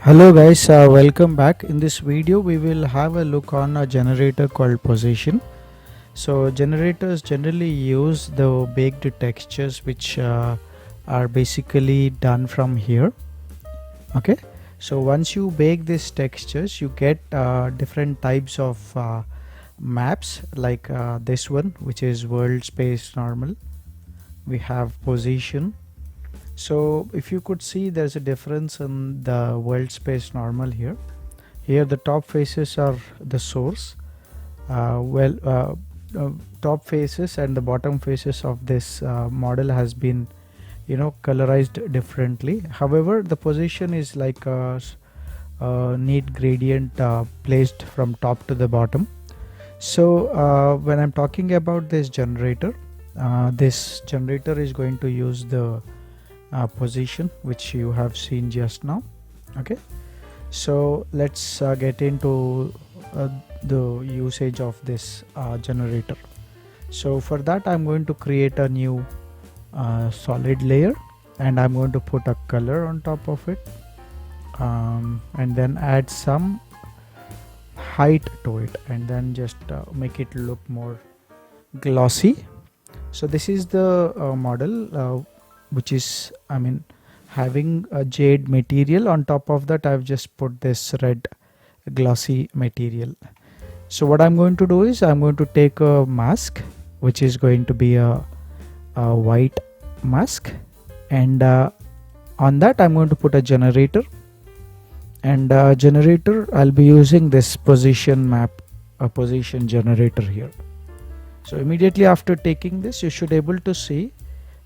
Hello guys, welcome back. In this video we will have a look on a generator called Position. So generators generally use the baked textures which are basically done from here. Okay, so once you bake these textures you get different types of maps like this one, which is world space normal. We have position. So if you could see, there's a difference in the world space normal here. Here the top faces are the source. Top faces and the bottom faces of this model has been colorized differently. However, the position is like a neat gradient placed from top to the bottom. So when I'm talking about this generator is going to use the position which you have seen just now. Okay, so let's get into the usage of this generator. So for that I'm going to create a new solid layer, and I'm going to put a color on top of it, and then add some height to it, and then just make it look more glossy. So this is the model which is having a jade material. On top of that I've just put this red glossy material. So what I'm going to do is I'm going to take a mask which is going to be a white mask, and on that I'm going to put a generator, and generator I'll be using this position map, a position generator here. So immediately after taking this, you should able to see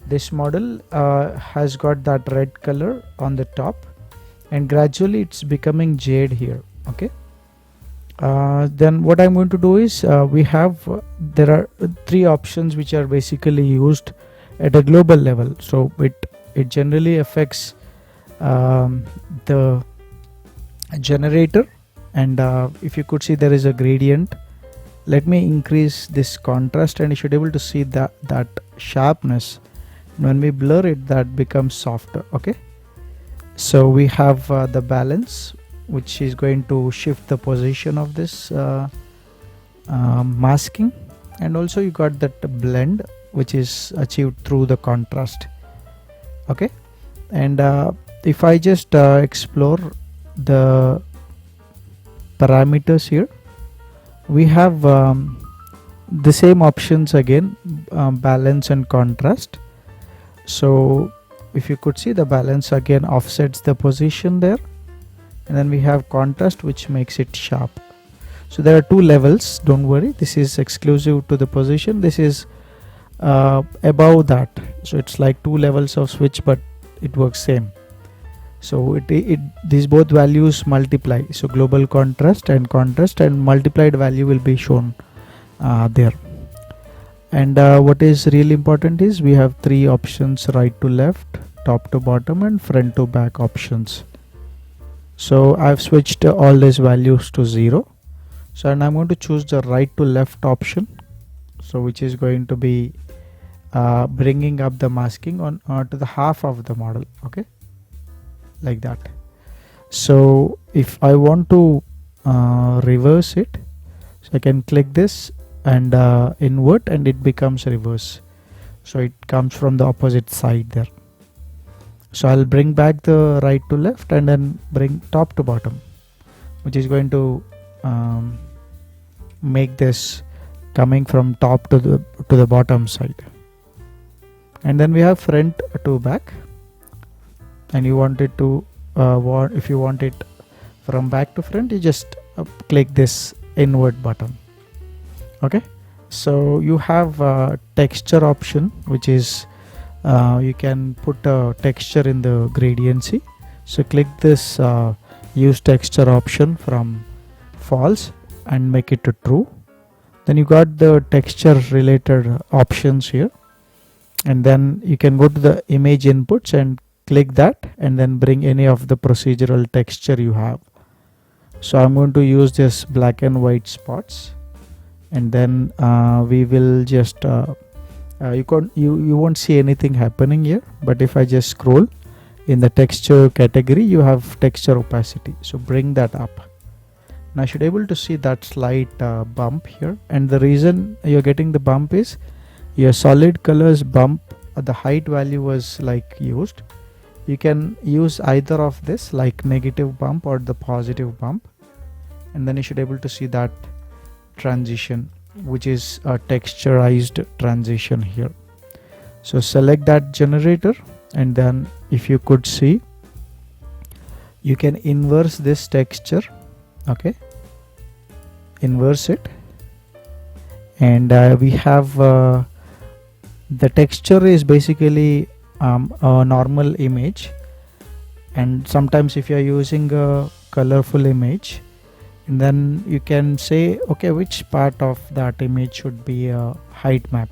this model has got that red color on the top, and gradually it's becoming jade here. Okay, then what I'm going to do is there are three options which are basically used at a global level. So it generally affects the generator, and if you could see, there is a gradient. Let me increase this contrast, and you should be able to see that sharpness. When we blur it, that becomes softer. Okay, so we have the balance, which is going to shift the position of this masking, and also you got that blend which is achieved through the contrast. Okay, and if I just explore the parameters here, we have the same options again, balance and contrast. So if you could see, the balance again offsets the position there, and then we have contrast which makes it sharp. So there are two levels, don't worry, this is exclusive to the position. This is above that, so it's like two levels of switch, but it works same. So these both values multiply, so global contrast and multiplied value will be shown there. And what is really important is we have three options: right to left, top to bottom, and front to back options. So I've switched all these values to 0. So and I'm going to choose the right to left option, so which is going to be bringing up the masking on to the half of the model. Okay, like that. So if I want to reverse it, so I can click this and invert, and it becomes reverse, so it comes from the opposite side there. So I'll bring back the right to left and then bring top to bottom, which is going to make this coming from top to the bottom side. And then we have front to back, and you want it to if you want it from back to front, you just click this invert button. Okay, so you have a texture option, which is you can put a texture in the gradiency. So click this use texture option from false and make it to true. Then you got the texture related options here, and then you can go to the image inputs and click that, and then bring any of the procedural texture you have. So I'm going to use this black and white spots, and then we will just you won't see anything happening here, but if I just scroll, in the texture category you have texture opacity, so bring that up. Now you should able to see that slight bump here, and the reason you're getting the bump is your solid colors bump, the height value was like used. You can use either of this, like negative bump or the positive bump, and then you should able to see that transition, which is a texturized transition here. So select that generator, and then if you could see, you can inverse this texture. Okay, inverse it, and we have the texture is basically a normal image, and sometimes if you are using a colorful image, and then you can say, okay, which part of that image should be a height map.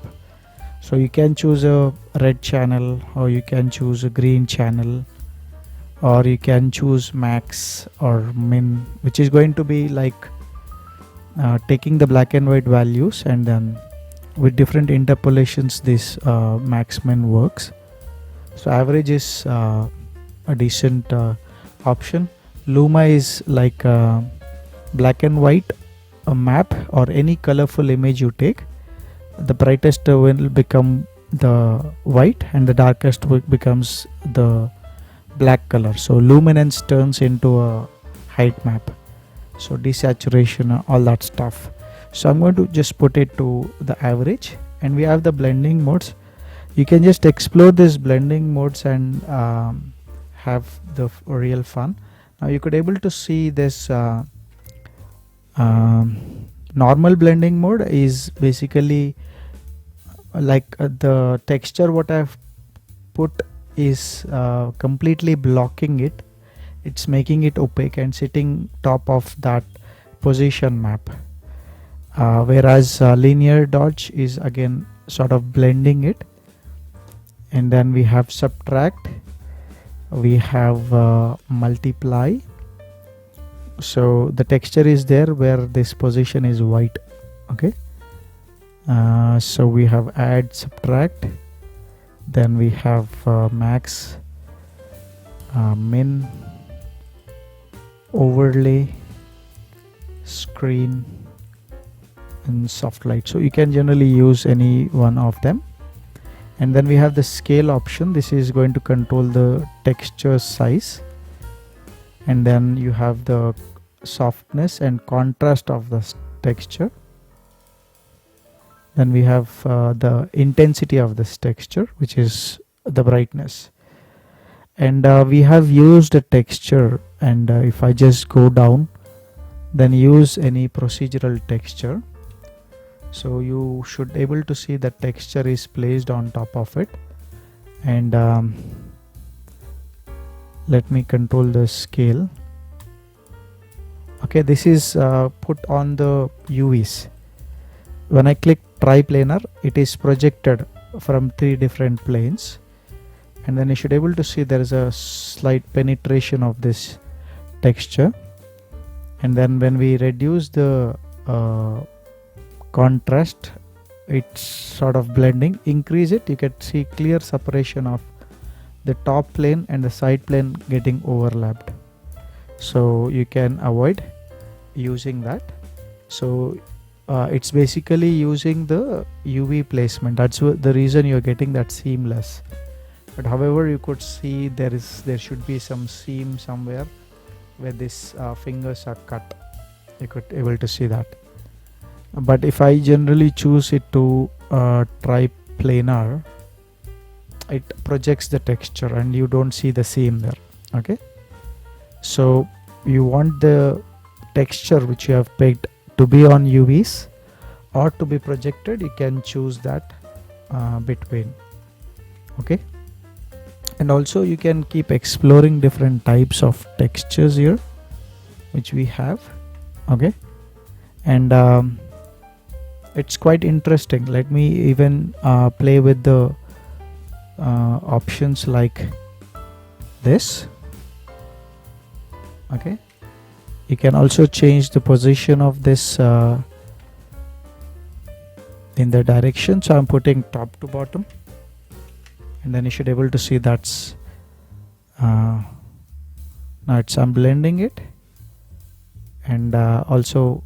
So you can choose a red channel, or you can choose a green channel, or you can choose max or min, which is going to be like taking the black and white values, and then with different interpolations this max min works. So average is a decent option. Luma is like black and white a map, or any colorful image you take, the brightest will become the white and the darkest becomes the black color. So luminance turns into a height map, so desaturation, all that stuff. So I'm going to just put it to the average, and we have the blending modes. You can just explore this blending modes and have the real fun. Now you could able to see this normal blending mode is basically like the texture what I've put is completely blocking it. It's making it opaque and sitting top of that position map, whereas linear dodge is again sort of blending it. And then we have subtract, we have multiply, so the texture is there where this position is white. Okay, so we have add, subtract, then we have max, min, overlay, screen, and soft light. So you can generally use any one of them. And then we have the scale option. This is going to control the texture size, and then you have the softness and contrast of the texture. Then we have the intensity of this texture, which is the brightness. And we have used a texture, and if I just go down, then use any procedural texture. So you should able to see the texture is placed on top of it. And let me control the scale. Okay, this is put on the UVs. When I click triplanar, it is projected from 3 different planes, and then you should able to see there is a slight penetration of this texture. And then when we reduce the contrast, it's sort of blending. Increase it, you can see clear separation of the top plane and the side plane getting overlapped, so you can avoid using that. So it's basically using the UV placement. That's the reason you're getting that seamless. But however, you could see there should be some seam somewhere where these fingers are cut. You could able to see that. But if I generally choose it to triplanar, it projects the texture and you don't see the seam there. Okay, so you want the texture which you have picked to be on UVs or to be projected, you can choose that between. Okay, and also you can keep exploring different types of textures here which we have. Okay, and it's quite interesting. Let me even play with the options like this. Okay, you can also change the position of this in the direction. So I'm putting top to bottom, and then you should able to see that's Now I'm blending it, and also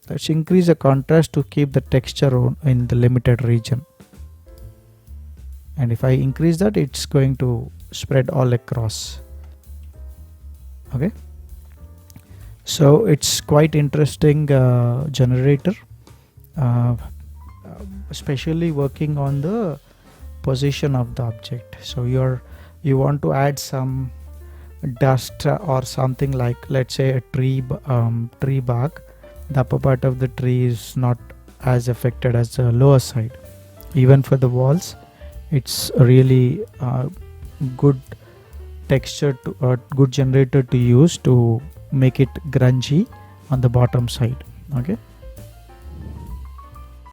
let's increase the contrast to keep the texture in the limited region. And if I increase that, it's going to spread all across. Okay, so it's quite interesting generator, uh, especially working on the position of the object. So you want to add some dust or something, like let's say a tree bark. The upper part of the tree is not as affected as the lower side. Even for the walls, it's really good texture to good generator to use to make it grungy on the bottom side. Okay,